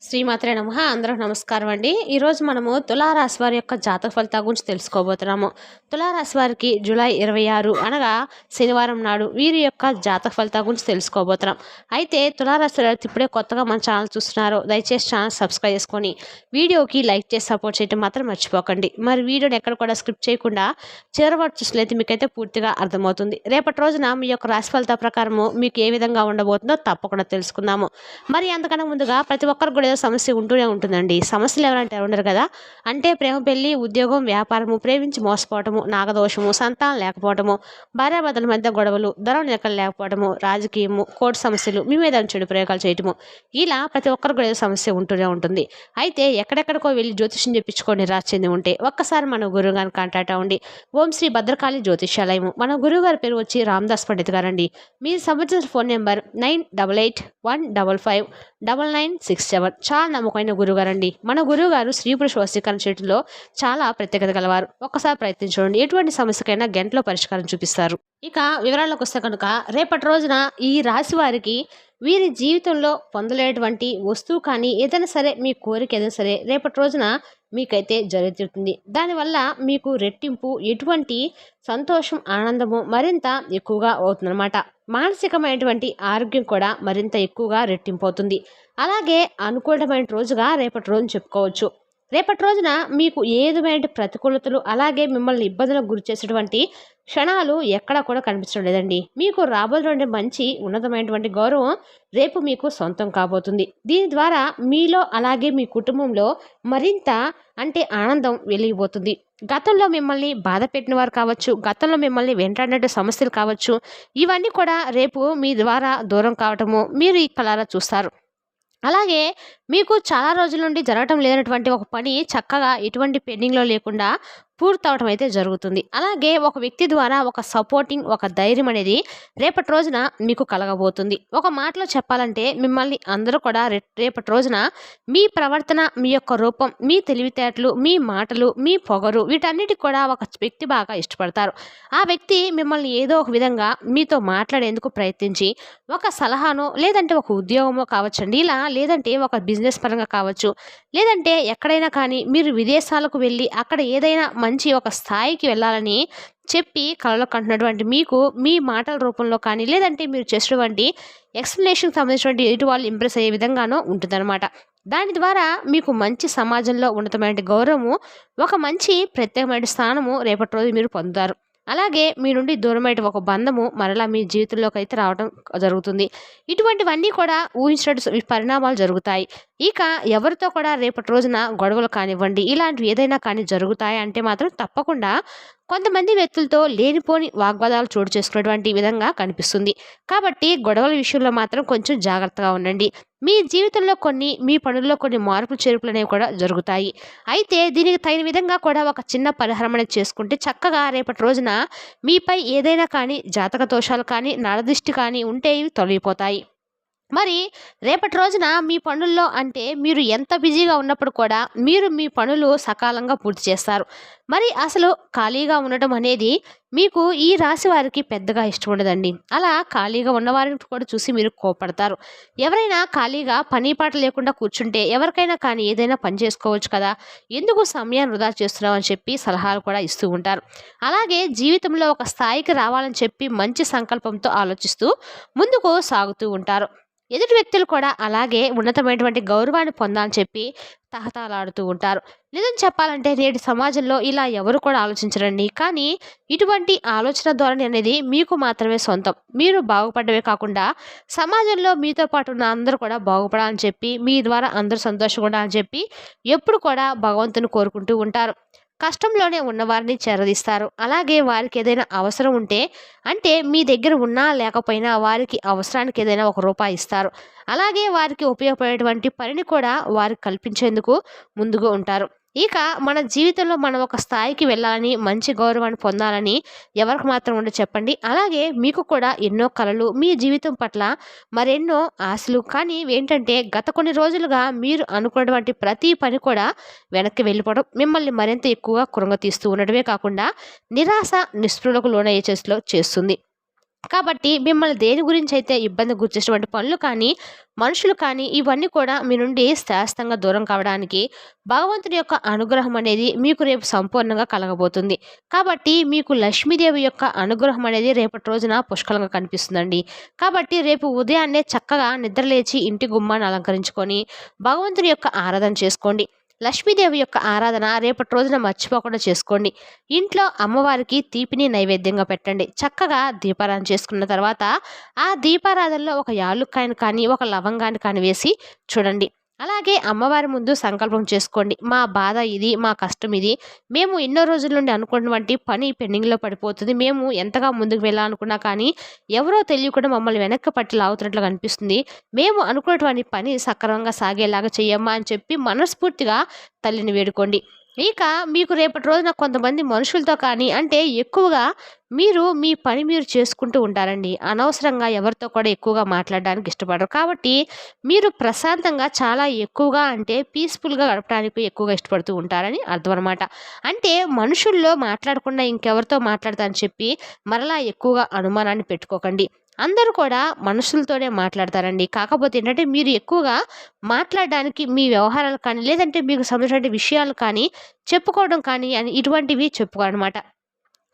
శ్రీమాత్రే నమః. అందరికి నమస్కారం అండి. ఈరోజు మనము తులారాశి వారి యొక్క జాతక ఫలితాల గురించి తెలుసుకోబోతున్నాము. తులారాశి వారికి జూలై 26 అనగా శనివారం నాడు వీరి యొక్క జాతక ఫలితాల గురించి తెలుసుకోబోతున్నాం. అయితే తులారాశి వారు ఇప్పుడే కొత్తగా మన ఛానల్ చూస్తున్నారో దయచేసి ఛానల్ సబ్స్క్రైబ్ చేసుకొని వీడియోకి లైక్ చేసి సపోర్ట్ చేయడం మాత్రం మర్చిపోకండి. మరి వీడియోని ఎక్కడ కూడా స్క్రిప్ట్ చేయకుండా చివరి వరకు చూసినట్లయితే మీకైతే పూర్తిగా అర్థమవుతుంది. రేపటి రోజున మీ యొక్క రాశి ఫలితాల ప్రకారము మీకు ఏ విధంగా ఉండబోతుందో తప్పకుండా తెలుసుకుందాము. మరి అంతకన్నా ముందుగా ప్రతి ఒక్కరికి కూడా ఏదో సమస్య ఉంటూనే ఉంటుందండి. సమస్యలు ఎవరంటే ఉండరు కదా. అంటే ప్రేమ, పెళ్లి, ఉద్యోగం, వ్యాపారము, ప్రేమించి మోసపోవటము, నాగదోషము, సంతానం లేకపోవటము, భార్యాభర్తల మధ్య గొడవలు, ధనం లెక్కలు లేకపోవటము, రాజకీయము, కోర్టు సమస్యలు, మీ మీద చెడు ప్రయోగాలు చేయటము, ఇలా ప్రతి ఒక్కరికి కూడా ఏదో సమస్య ఉంటూనే ఉంటుంది. అయితే ఎక్కడెక్కడికో వెళ్ళి జ్యోతిష్యం చెప్పించుకొని నిరాశ చెంది ఉంటే ఒక్కసారి మన గురువు గారిని కాంటాక్ట్ అవ్వండి. ఓం శ్రీ భద్రకాళి జ్యోతిష్యాలయము. మన గురువు గారి పేరు వచ్చి రామదాస్ పండిత్ గారండి. మీరు సంబంధించిన ఫోన్ నెంబర్ 9881559967. చాలా నమ్మకమైన గురుగారండి. మన గురువుగారు స్త్రీ పురుష వశీకరణ చేయడంలో చాలా ప్రత్యేకత గలవారు. ఒక్కసారి ప్రయత్నించండి, ఎటువంటి సమస్యకైనా గంటలో పరిష్కారం చూపిస్తారు. ఇక వివరాల్లోకి వస్తే కనుక రేపటి రోజున ఈ రాశి వారికి వీరి జీవితంలో పొందలేటువంటి వస్తువు కానీ ఏదైనా సరే, మీ కోరిక ఏదైనా సరే రేపటి రోజున మీకైతే జరుగుతుంది. దానివల్ల మీకు రెట్టింపు ఎటువంటి సంతోషం, ఆనందము మరింత ఎక్కువగా అవుతుందన్నమాట. మానసికమైనటువంటి ఆరోగ్యం కూడా మరింత ఎక్కువగా రెట్టింపు అవుతుంది. అలాగే అనుకూలమైన రోజుగా రేపటి రోజున చెప్పుకోవచ్చు. రేపటి రోజున మీకు ఏ విధమైన ప్రతికూలతలు అలాగే మిమ్మల్ని ఇబ్బందులకు గురి చేసేటువంటి క్షణాలు ఎక్కడా కూడా కనిపించడం లేదండి. మీకు రాబోయేటువంటి మంచి ఉన్నతమైనటువంటి గౌరవం రేపు మీకు సొంతం కాబోతుంది. దీని ద్వారా మీలో అలాగే మీ కుటుంబంలో మరింత ఆనందం వెలిగిపోతుంది. గతంలో మిమ్మల్ని బాధ పెట్టిన వారు కావచ్చు, గతంలో మిమ్మల్ని వెంటాడినట్టు సమస్యలు కావచ్చు, ఇవన్నీ కూడా రేపు మీ ద్వారా దూరం కావటము మీరు ఈ కళారా చూస్తారు. అలాగే మీకు చాలా రోజుల నుండి జరగటం లేనటువంటి ఒక పని చక్కగా ఎటువంటి పెండింగ్లో లేకుండా పూర్తవటం అయితే జరుగుతుంది. అలాగే ఒక వ్యక్తి ద్వారా ఒక సపోర్టింగ్, ఒక ధైర్యం అనేది రేపటి రోజున మీకు కలగబోతుంది. ఒక మాటలో చెప్పాలంటే మిమ్మల్ని అందరూ కూడా రేపటి రోజున మీ ప్రవర్తన, మీ యొక్క రూపం, మీ తెలివితేటలు, మీ మాటలు, మీ పొగరు వీటన్నిటికి కూడా ఒక వ్యక్తి బాగా ఇష్టపడతారు. ఆ వ్యక్తి మిమ్మల్ని ఏదో ఒక విధంగా మీతో మాట్లాడేందుకు ప్రయత్నించి ఒక సలహానో లేదంటే ఒక ఉద్యోగమో కావచ్చండి, ఇలా లేదంటే ఒక బిజినెస్ పరంగా కావచ్చు, లేదంటే ఎక్కడైనా కానీ మీరు విదేశాలకు వెళ్ళి అక్కడ ఏదైనా మంచి ఒక స్థాయికి వెళ్ళాలని చెప్పి కలలో కంటున్నటువంటి మీకు మీ మాటల రూపంలో కానీ లేదంటే మీరు చేసినటువంటి ఎక్స్ప్లెనేషన్కి సంబంధించినటువంటి ఎదుటి వాళ్ళు ఇంప్రెస్ అయ్యే విధంగానో ఉంటుందన్నమాట. దాని ద్వారా మీకు మంచి సమాజంలో ఉన్నతమైన గౌరవము, ఒక మంచి ప్రత్యేకమైన స్థానము రేపటి రోజు మీరు పొందుతారు. అలాగే మీ నుండి దూరమైన ఒక బంధము మరలా మీ జీవితంలోకి అయితే రావడం జరుగుతుంది. ఇటువంటివన్నీ కూడా ఊహించినట్టు పరిణామాలు జరుగుతాయి. ఇక ఎవరితో కూడా రేపటి రోజున గొడవలు కానివ్వండి, ఇలాంటివి ఏదైనా కానీ జరుగుతాయి అంటే మాత్రం తప్పకుండా కొంతమంది వ్యక్తులతో లేనిపోని వాగ్వాదాలు చోటు చేసుకునేటువంటి విధంగా కనిపిస్తుంది. కాబట్టి గొడవల విషయంలో మాత్రం కొంచెం జాగ్రత్తగా ఉండండి. మీ జీవితంలో మీ పనుల్లో కొన్ని మార్పులు చేర్పులు అనేవి కూడా జరుగుతాయి. అయితే దీనికి తగిన విధంగా కూడా ఒక చిన్న పరిహారం అనేది చేసుకుంటే చక్కగా రేపటి రోజున మీపై ఏదైనా కానీ జాతక దోషాలు కానీ నరదిష్టి కానీ ఉంటే ఇవి తొలగిపోతాయి. మరి రేపటి రోజున మీ పనుల్లో మీరు ఎంత బిజీగా ఉన్నప్పుడు కూడా మీరు మీ పనులు సకాలంగా పూర్తి చేస్తారు. మరి అసలు ఖాళీగా ఉండటం అనేది మీకు ఈ రాశి వారికి పెద్దగా ఇష్టం ఉండదండి. అలా ఖాళీగా ఉన్నవారిని కూడా చూసి మీరు కోపడతారు. ఎవరైనా ఖాళీగా పని పాట లేకుండా కూర్చుంటే ఎవరికైనా కానీ ఏదైనా పని చేసుకోవచ్చు కదా, ఎందుకు సమయాన్ని వృధా చేస్తున్నావు అని చెప్పి సలహాలు కూడా ఇస్తూ ఉంటారు. అలాగే జీవితంలో ఒక స్థాయికి రావాలని చెప్పి మంచి సంకల్పంతో ఆలోచిస్తూ ముందుకు సాగుతూ ఉంటారు. ఎదుటి వ్యక్తులు కూడా అలాగే ఉన్నతమైనటువంటి గౌరవాన్ని పొందాలని చెప్పి తహతలాడుతూ ఉంటారు. నిజం చెప్పాలంటే నేటి సమాజంలో ఇలా ఎవరు కూడా ఆలోచించరండి. కానీ ఇటువంటి ఆలోచన ధోరణి అనేది మీకు మాత్రమే సొంతం. మీరు బాగుపడమే కాకుండా సమాజంలో మీతో పాటు ఉన్న అందరూ కూడా బాగుపడాలని చెప్పి, మీ ద్వారా అందరూ సంతోషంగా ఉండాలని చెప్పి ఎప్పుడు కూడా భగవంతుని కోరుకుంటూ ఉంటారు. కష్టంలోనే ఉన్నవారిని చేరదీస్తారు. అలాగే వారికి ఏదైనా అవసరం ఉంటే మీ దగ్గర ఉన్నా లేకపోయినా వారికి అవసరానికి ఏదైనా ₹1 ఇస్తారు. అలాగే వారికి ఉపయోగపడేటువంటి పనిని కూడా వారికి కల్పించేందుకు ముందుగా ఉంటారు. ఇక మన జీవితంలో మనం ఒక స్థాయికి వెళ్ళాలని, మంచి గౌరవాన్ని పొందాలని ఎవరికి మాత్రం ఉండదు చెప్పండి. అలాగే మీకు కూడా ఎన్నో కలలు, మీ జీవితం పట్ల మరెన్నో ఆశలు, కానీ గత కొన్ని రోజులుగా మీరు అనుకున్నటువంటి ప్రతి పని కూడా వెనక్కి వెళ్ళిపోవడం మిమ్మల్ని మరింత ఎక్కువగా కృంగతీస్తూ ఉండడమే కాకుండా నిరాశ, నిస్పృహలకు లోనయ్యే చేస్తుంది. కాబట్టి మిమ్మల్ని దేని గురించైతే ఇబ్బంది గుర్చేసినటువంటి పనులు కానీ, మనుషులు కానీ ఇవన్నీ కూడా మీ నుండి శాశ్వతంగా దూరం కావడానికి భగవంతుని యొక్క అనుగ్రహం అనేది మీకు రేపు సంపూర్ణంగా కలగబోతుంది. కాబట్టి మీకు లక్ష్మీదేవి యొక్క అనుగ్రహం అనేది రేపటి రోజున పుష్కలంగా కనిపిస్తుందండి. కాబట్టి రేపు ఉదయాన్నే చక్కగా నిద్రలేచి ఇంటి గుమ్మాన్ని అలంకరించుకొని భగవంతుని యొక్క ఆరాధన చేసుకోండి. లక్ష్మీదేవి యొక్క ఆరాధన రేపటి రోజున మర్చిపోకుండా చేసుకోండి. ఇంట్లో అమ్మవారికి తీపిని నైవేద్యంగా పెట్టండి. చక్కగా దీపారాధన చేసుకున్న తర్వాత ఆ దీపారాధనలో ఒక యాలుక్కాయను కానీ, ఒక లవంగాన్ని కానీ వేసి చూడండి. అలాగే అమ్మవారి ముందు సంకల్పం చేసుకోండి. మా బాధ ఇది, మా కష్టం ఇది. మేము ఎన్నో రోజుల నుండి అనుకున్నటువంటి పని పెండింగ్‌లో పడిపోతుంది. మేము ఎంతగా ముందుకు వెళ్ళాలనుకున్నా కానీ ఎవరో తెలియకుండా మమ్మల్ని వెనక్కి పట్టి లాగుతున్నట్లుగా అనిపిస్తుంది. మేము అనుకున్నటువంటి పని సక్రమంగా సాగేలాగా చెయ్యమ్మా అని చెప్పి మనస్ఫూర్తిగా తల్లిని వేడుకోండి. ఇక మీకు రేపటి రోజున కొంతమంది మనుషులతో కానీ అంటే ఎక్కువగా మీరు మీ పని మీరు చేసుకుంటూ ఉంటారండి. అనవసరంగా ఎవరితో కూడా ఎక్కువగా మాట్లాడడానికి ఇష్టపడరు. కాబట్టి మీరు ప్రశాంతంగా చాలా ఎక్కువగా అంటే పీస్‌ఫుల్‌గా గడపడానికి ఎక్కువగా ఇష్టపడుతూ ఉంటారని అర్థం అనమాట. అంటే మనుషుల్లో మాట్లాడకుండా ఇంకెవరితో మాట్లాడతా అని చెప్పి మరలా ఎక్కువగా అనుమానాన్ని పెట్టుకోకండి. అందరూ కూడా మనుషులతోనే మాట్లాడతారండి. కాకపోతే ఏంటంటే మీరు ఎక్కువగా మాట్లాడడానికి మీ వ్యవహారాలు కానీ, లేదంటే మీకు సంబంధించినటువంటి విషయాలు కానీ, చెప్పుకోవడం కానీ అని ఇటువంటివి చెప్పుకోరనమాట.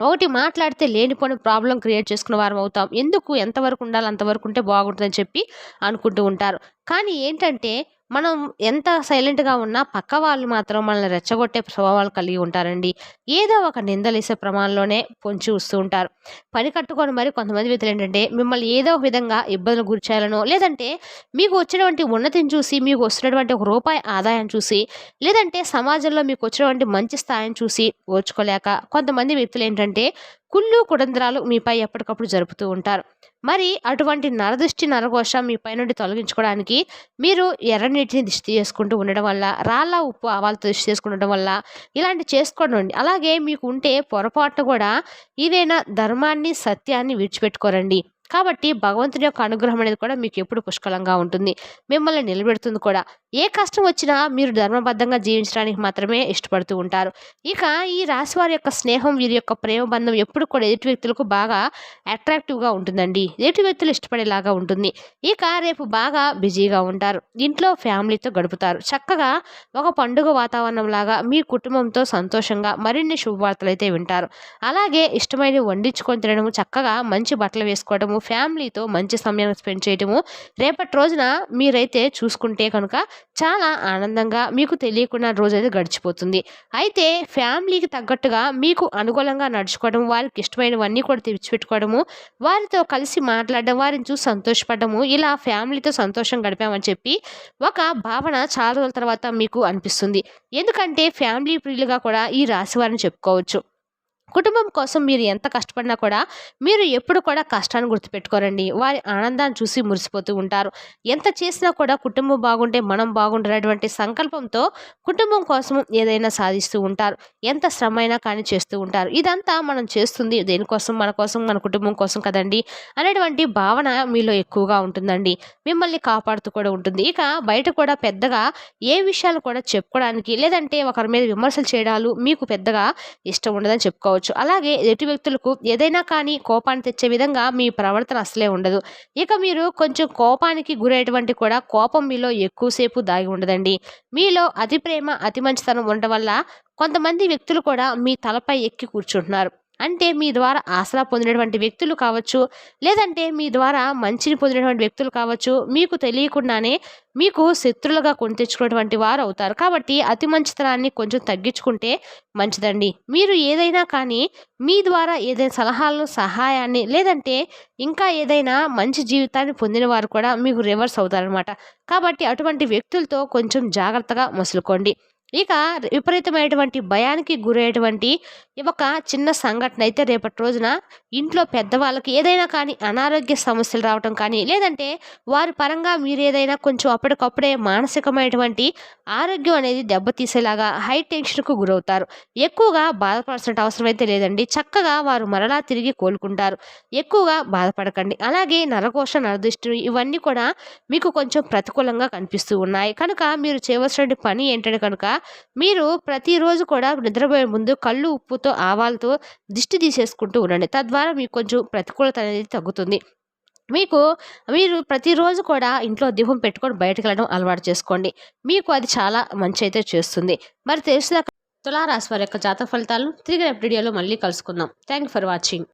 ఒకటి మాట్లాడితే లేనిపోని ప్రాబ్లమ్ క్రియేట్ చేసుకున్న వారం అవుతాం. ఎందుకు ఎంతవరకు ఉండాలో అంతవరకు ఉంటే బాగుంటుందని చెప్పి అనుకుంటూ ఉంటారు. కానీ ఏంటంటే మనం ఎంత సైలెంట్‌గా ఉన్నా పక్క వాళ్ళు మాత్రం మనల్ని రెచ్చగొట్టే స్వభావాలు కలిగి ఉంటారండి. ఏదో ఒక నిందలేసే ప్రమాదంలోనే పొంచి వస్తూ ఉంటారు. పని కట్టుకొని మరి కొంతమంది వ్యక్తులేంటంటే మిమ్మల్ని ఏదో ఒక విధంగా ఇబ్బందులకు గురి చేయాలనో, లేదంటే మీకు వచ్చినటువంటి ఉన్నతిని చూసి, మీకు వస్తున్నటువంటి ఒక రూపాయి ఆదాయం చూసి, లేదంటే సమాజంలో మీకు వచ్చినటువంటి మంచి స్థాయిని చూసి ఓర్చుకోలేక కొంతమంది వ్యక్తులేంటంటే కుళ్ళు, కుతంత్రాలు మీపై ఎప్పటికప్పుడు జరుపుతూ ఉంటారు. మరి అటువంటి నరదృష్టి, నరఘోష మీపై నుండి తొలగించుకోవడానికి మీరు ఎర్రనీటిని దిష్టి చేసుకుంటూ ఉండడం వల్ల, రాళ్ళ, ఉప్పు, ఆవాలతో దిష్టి చేసుకుండడం వల్ల ఇలాంటివి చేసుకోండి. అలాగే మీకు ఉంటే పొరపాటున కూడా ఏదైనా ధర్మాన్ని, సత్యాన్ని విడిచిపెట్టుకోరండి. కాబట్టి భగవంతుని యొక్క అనుగ్రహం అనేది కూడా మీకు ఎప్పుడు పుష్కలంగా ఉంటుంది. మిమ్మల్ని నిలబెడుతుంది కూడా. ఏ కష్టం వచ్చినా మీరు ధర్మబద్ధంగా జీవించడానికి మాత్రమే ఇష్టపడుతూ ఉంటారు. ఇక ఈ రాశి వారి యొక్క స్నేహం, వీరి యొక్క ప్రేమ బంధం ఎప్పుడు కూడా ఎదుటి వ్యక్తులకు బాగా అట్రాక్టివ్‌గా ఉంటుందండి. ఎదుటి వ్యక్తులు ఇష్టపడేలాగా ఉంటుంది. ఇక రేపు బాగా బిజీగా ఉంటారు. ఇంట్లో ఫ్యామిలీతో గడుపుతారు. చక్కగా ఒక పండుగ వాతావరణంలాగా మీ కుటుంబంతో సంతోషంగా మరిన్ని శుభవార్తలైతే వింటారు. అలాగే ఇష్టమైనవి వండించుకొని తినడము, చక్కగా మంచి బట్టలు వేసుకోవడము, ఫ్యామిలీతో మంచి సమయం స్పెండ్ చేయడము రేపటి రోజున మీరైతే చూసుకుంటే కనుక చాలా ఆనందంగా మీకు తెలియకుండా రోజైతే గడిచిపోతుంది. అయితే ఫ్యామిలీకి తగ్గట్టుగా మీకు అనుకూలంగా నడుచుకోవడం, వారికి ఇష్టమైనవన్నీ కూడా తెచ్చిపెట్టుకోవడము, వారితో కలిసి మాట్లాడడం, వారిని చూసి సంతోషపడము, ఇలా ఫ్యామిలీతో సంతోషం గడిపామని చెప్పి ఒక భావన చాలా రోజుల తర్వాత మీకు అనిపిస్తుంది. ఎందుకంటే ఫ్యామిలీ ప్రియులుగా కూడా ఈ రాశి వారిని చెప్పుకోవచ్చు. కుటుంబం కోసం మీరు ఎంత కష్టపడినా కూడా మీరు ఎప్పుడు కూడా కష్టాన్ని గుర్తుపెట్టుకోరండి. వారి ఆనందాన్ని చూసి మురిసిపోతూ ఉంటారు. ఎంత చేసినా కూడా కుటుంబం బాగుంటే మనం బాగుండాలనేటువంటి సంకల్పంతో కుటుంబం కోసం ఏదైనా సాధిస్తూ ఉంటారు. ఎంత శ్రమైనా కానీ చేస్తూ ఉంటారు. ఇదంతా మనం చేస్తుంది దేనికోసం? మన కోసం, మన కుటుంబం కోసం కదండీ అనేటువంటి భావన మీలో ఎక్కువగా ఉంటుందండి. మిమ్మల్ని కాపాడుతూ కూడా ఉంటుంది. ఇక బయట కూడా పెద్దగా ఏ విషయాలు కూడా చెప్పుకోవడానికి, లేదంటే ఒకరి మీద విమర్శలు చేయడాలు మీకు పెద్దగా ఇష్టం ఉండదని చెప్పుకోవచ్చు. అలాగే ఎదుటి వ్యక్తులకు ఏదైనా కానీ కోపాన్ని తెచ్చే విధంగా మీ ప్రవర్తన అసలే ఉండదు. ఇక మీరు కొంచెం కోపానికి గురయ్యేటువంటి కూడా కోపం మీలో ఎక్కువసేపు దాగి ఉండదండి. మీలో అతి ప్రేమ, అతి మంచితనం ఉండడం వల్ల కొంతమంది వ్యక్తులు కూడా మీ తలపై ఎక్కి కూర్చుంటున్నారు. అంటే మీ ద్వారా ఆసరా పొందినటువంటి వ్యక్తులు కావచ్చు, లేదంటే మీ ద్వారా మంచిని పొందినటువంటి వ్యక్తులు కావచ్చు, మీకు తెలియకుండానే మీకు శత్రులుగా కొని తెచ్చుకున్నటువంటి వారు అవుతారు. కాబట్టి అతి మంచితనాన్ని కొంచెం తగ్గించుకుంటే మంచిదండి. మీరు ఏదైనా కానీ మీ ద్వారా ఏదైనా సలహాలను, సహాయాన్ని, లేదంటే ఇంకా ఏదైనా మంచి జీవితాన్ని పొందిన వారు కూడా మీకు రివర్స్ అవుతారనమాట. కాబట్టి అటువంటి వ్యక్తులతో కొంచెం జాగ్రత్తగా మసులుకోండి. ఇక విపరీతమైనటువంటి భయానికి గురయ్యేటువంటి ఒక చిన్న సంఘటన అయితే రేపటి రోజున ఇంట్లో పెద్దవాళ్ళకి ఏదైనా కానీ అనారోగ్య సమస్యలు రావటం కానీ, లేదంటే వారి పరంగా మీరు ఏదైనా కొంచెం అప్పటికప్పుడే మానసికమైనటువంటి ఆరోగ్యం అనేది దెబ్బతీసేలాగా హై టెన్షన్‌కు గురవుతారు. ఎక్కువగా బాధపడాల్సిన అవసరం అయితే లేదండి. చక్కగా వారు మరలా తిరిగి కోలుకుంటారు. ఎక్కువగా బాధపడకండి. అలాగే నరఘోష, నరదృష్టి ఇవన్నీ కూడా మీకు కొంచెం ప్రతికూలంగా కనిపిస్తూ ఉన్నాయి. కనుక మీరు చేయవలసినటువంటి పని ఏంటంటే కనుక మీరు ప్రతిరోజు కూడా నిద్రపోయే ముందు కళ్ళు ఉప్పుతో ఆవాలతో దిష్టి తీసేసుకుంటూ ఉండండి. తద్వారా మీకు కొంచెం ప్రతికూలత అనేది తగ్గుతుంది. మీకు మీరు ప్రతిరోజు కూడా ఇంట్లో దీపం పెట్టుకొని బయటకెళ్ళడం అలవాటు చేసుకోండి. మీకు అది చాలా మంచయితే చేస్తుంది. మరి తెలిసిన తులారాశి వారి యొక్క జాతక ఫలితాలను తిరిగి రేపటి వీడియోలో మళ్ళీ కలుసుకుందాం. Thank you for watching.